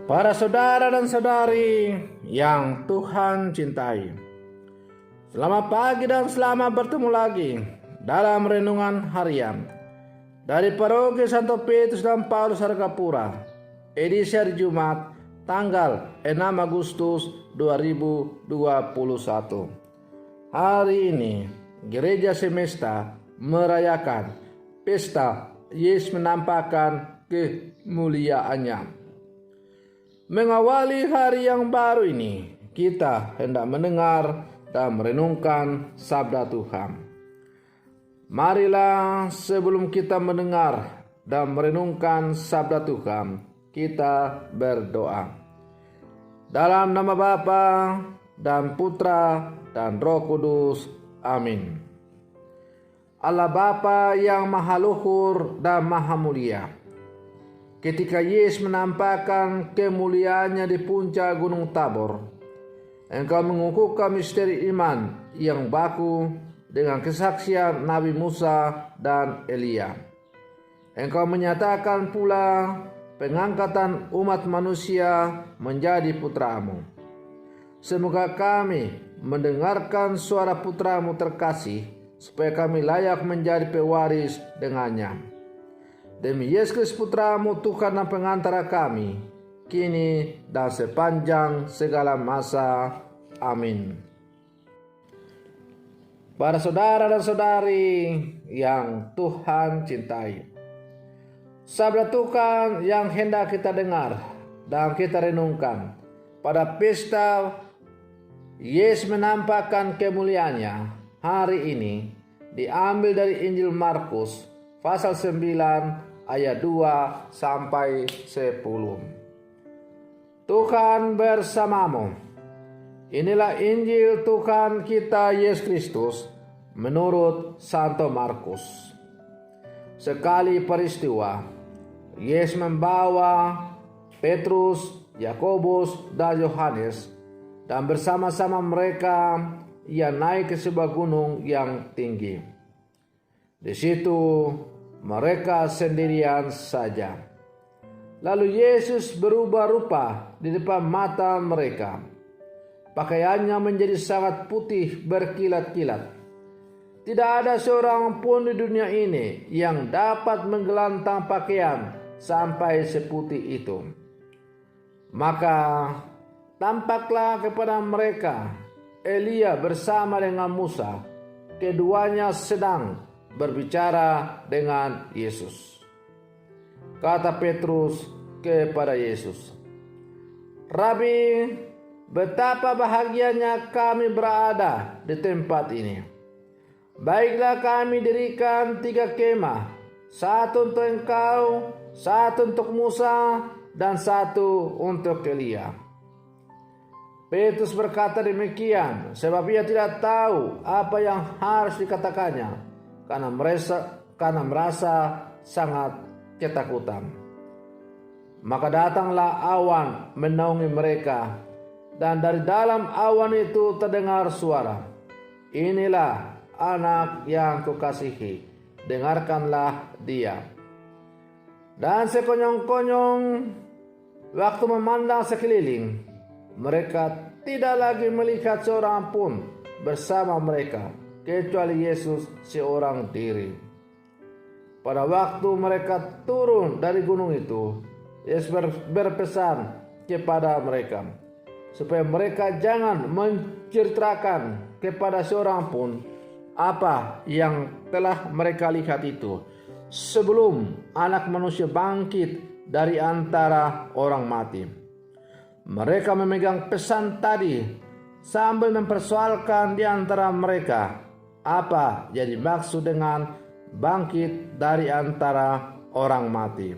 Para saudara dan saudari yang Tuhan cintai, selamat pagi dan selamat bertemu lagi dalam renungan harian dari Paroki Santo Petrus dan Paulus Hargapura, edisi hari Jumat tanggal 6 Agustus 2021. Hari ini Gereja Semesta merayakan pesta Yesus menampakkan kemuliaannya. Mengawali hari yang baru ini, kita hendak mendengar dan merenungkan sabda Tuhan. Marilah sebelum kita mendengar dan merenungkan sabda Tuhan, kita berdoa. Dalam nama Bapa dan Putra dan Roh Kudus. Amin. Allah Bapa yang Maha Luhur dan Maha Mulia, ketika Yesus menampakkan kemuliaannya di puncak Gunung Tabor, Engkau mengukuhkan misteri iman yang baku dengan kesaksian Nabi Musa dan Elia. Engkau menyatakan pula pengangkatan umat manusia menjadi putra-Mu. Semoga kami mendengarkan suara putra-Mu terkasih, supaya kami layak menjadi pewaris dengannya. Demi Yesus Putra-Mu, Tuhan dan pengantara kami, kini dan sepanjang segala masa. Amin. Para saudara dan saudari yang Tuhan cintai, sabda Tuhan yang hendak kita dengar dan kita renungkan pada pesta Yesus menampakkan kemuliaannya hari ini diambil dari Injil Markus pasal 9 ayat 2 sampai 10. Tuhan bersamamu. Inilah Injil Tuhan kita Yesus Kristus menurut Santo Markus. Sekali peristiwa, Yesus membawa Petrus, Yakobus, dan Yohanes, dan bersama-sama mereka ia naik ke sebuah gunung yang tinggi. Di situ mereka sendirian saja. Lalu Yesus berubah rupa di depan mata mereka. Pakaiannya menjadi sangat putih berkilat-kilat. Tidak ada seorang pun di dunia ini yang dapat menggelantang pakaian sampai seputih itu. Maka tampaklah kepada mereka Elia bersama dengan Musa. Keduanya sedang berbicara dengan Yesus. Kata Petrus kepada Yesus, "Rabi, betapa bahagianya kami berada di tempat ini. Baiklah kami dirikan 3 kemah, satu untuk engkau, satu untuk Musa, dan satu untuk Elia." Petrus berkata demikian sebab ia tidak tahu apa yang harus dikatakannya, karena merasa sangat ketakutan. Maka datanglah awan menaungi mereka, dan dari dalam awan itu terdengar suara, "Inilah anak yang kukasihi, dengarkanlah dia." Dan sekonyong-konyong waktu memandang sekeliling, mereka tidak lagi melihat seorang pun bersama mereka, kecuali Yesus seorang diri. Pada waktu mereka turun dari gunung itu, Yesus berpesan kepada mereka, supaya mereka jangan menceritakan kepada seorang pun apa yang telah mereka lihat itu, sebelum Anak Manusia bangkit dari antara orang mati. Mereka memegang pesan tadi sambil mempersoalkan di antara mereka apa jadi maksud dengan bangkit dari antara orang mati.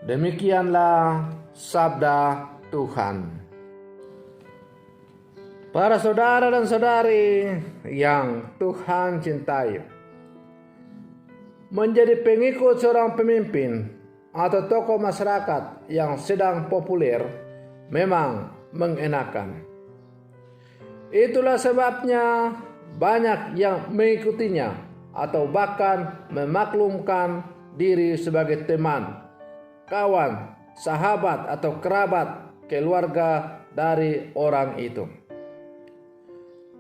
Demikianlah sabda Tuhan. Para saudara dan saudari yang Tuhan cintai, menjadi pengikut seorang pemimpin atau tokoh masyarakat yang sedang populer memang mengenakan. Itulah sebabnya banyak yang mengikutinya atau bahkan memaklumkan diri sebagai teman, kawan, sahabat atau kerabat keluarga dari orang itu.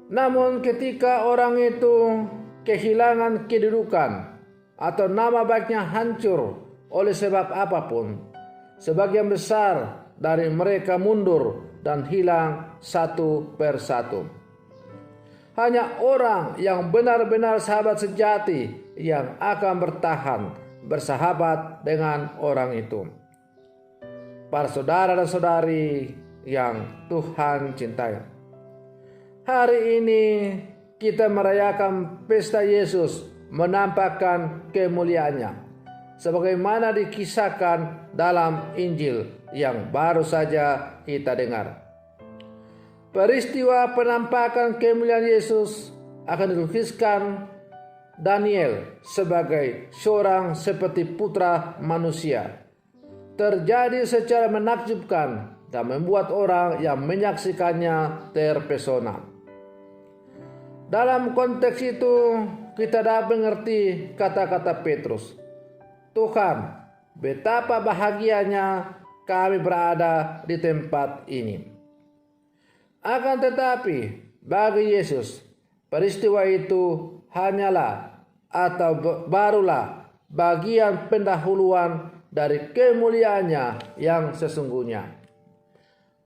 Namun ketika orang itu kehilangan kedudukan atau nama baiknya hancur oleh sebab apapun, sebagian besar dari mereka mundur dan hilang satu persatu. Hanya orang yang benar-benar sahabat sejati yang akan bertahan bersahabat dengan orang itu. Para saudara dan saudari yang Tuhan cintai, hari ini kita merayakan pesta Yesus menampakkan kemuliaannya, sebagaimana dikisahkan dalam Injil yang baru saja kita dengar. Peristiwa penampakan kemuliaan Yesus akan dilukiskan Daniel sebagai seorang seperti putra manusia. Terjadi secara menakjubkan dan membuat orang yang menyaksikannya terpesona. Dalam konteks itu kita dapat mengerti kata-kata Petrus, "Tuhan, betapa bahagianya kami berada di tempat ini." Akan tetapi bagi Yesus, peristiwa itu hanyalah atau barulah bagian pendahuluan dari kemuliaannya yang sesungguhnya.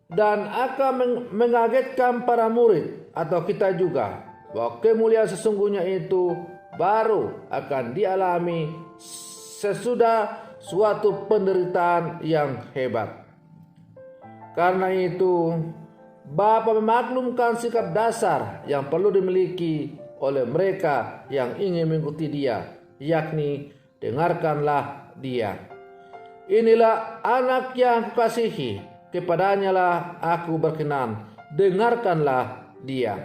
Dan akan mengagetkan para murid atau kita juga, bahwa kemuliaan sesungguhnya itu baru akan dialami sesudah suatu penderitaan yang hebat. Karena itu, Bapa memaklumkan sikap dasar yang perlu dimiliki oleh mereka yang ingin mengikuti Dia, yakni dengarkanlah Dia. Inilah anak yang kukasihi, kepadanya lah aku berkenan, dengarkanlah Dia.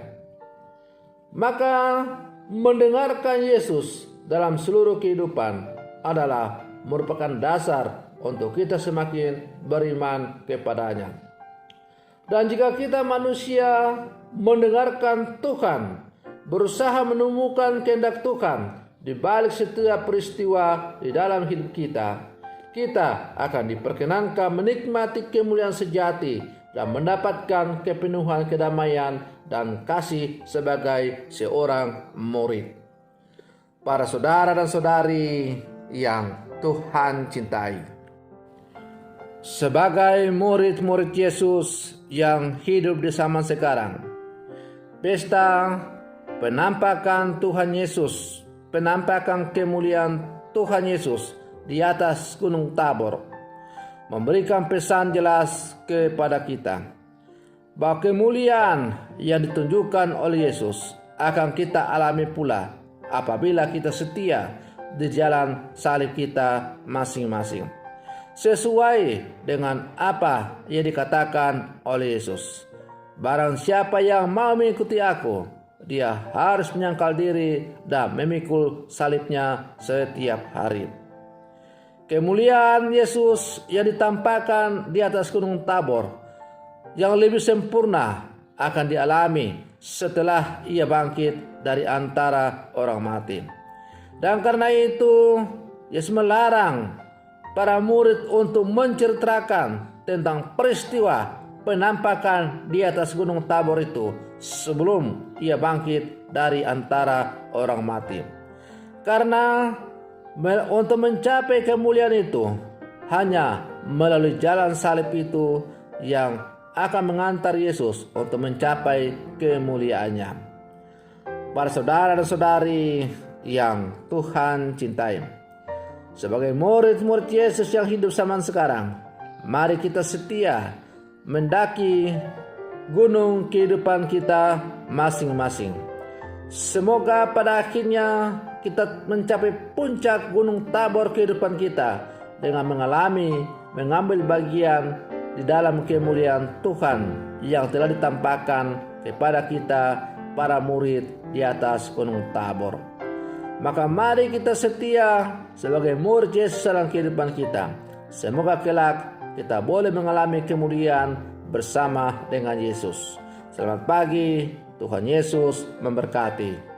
Maka mendengarkan Yesus dalam seluruh kehidupan adalah merupakan dasar untuk kita semakin beriman kepadanya. Dan jika kita manusia mendengarkan Tuhan, berusaha menemukan kehendak Tuhan di balik setiap peristiwa di dalam hidup kita, kita akan diperkenankan menikmati kemuliaan sejati dan mendapatkan kepenuhan kedamaian dan kasih sebagai seorang murid. Para saudara dan saudari yang Tuhan cintai, sebagai murid-murid Yesus yang hidup di zaman sekarang, pesta penampakan Tuhan Yesus, penampakan kemuliaan Tuhan Yesus di atas Gunung Tabor, memberikan pesan jelas kepada kita bahwa kemuliaan yang ditunjukkan oleh Yesus akan kita alami pula apabila kita setia di jalan salib kita masing-masing, sesuai dengan apa yang dikatakan oleh Yesus. Barang siapa yang mau mengikuti aku, dia harus menyangkal diri dan memikul salibnya setiap hari. Kemuliaan Yesus yang ditampakkan di atas Gunung Tabor yang lebih sempurna akan dialami setelah ia bangkit dari antara orang mati. Dan karena itu Yesus melarang para murid untuk menceritakan tentang peristiwa penampakan di atas Gunung Tabor itu sebelum ia bangkit dari antara orang mati. Karena untuk mencapai kemuliaan itu hanya melalui jalan salib itu yang akan mengantar Yesus untuk mencapai kemuliaannya. Para saudara dan saudari yang Tuhan cintai, sebagai murid-murid Yesus yang hidup zaman sekarang, mari kita setia mendaki gunung kehidupan kita masing-masing. Semoga pada akhirnya kita mencapai puncak Gunung Tabor kehidupan kita dengan mengambil bagian di dalam kemuliaan Tuhan yang telah ditampakkan kepada kita para murid di atas Gunung Tabor. Maka mari kita setia sebagai murid Yesus dalam kehidupan kita. Semoga kelak kita boleh mengalami kemuliaan bersama dengan Yesus. Selamat pagi, Tuhan Yesus memberkati.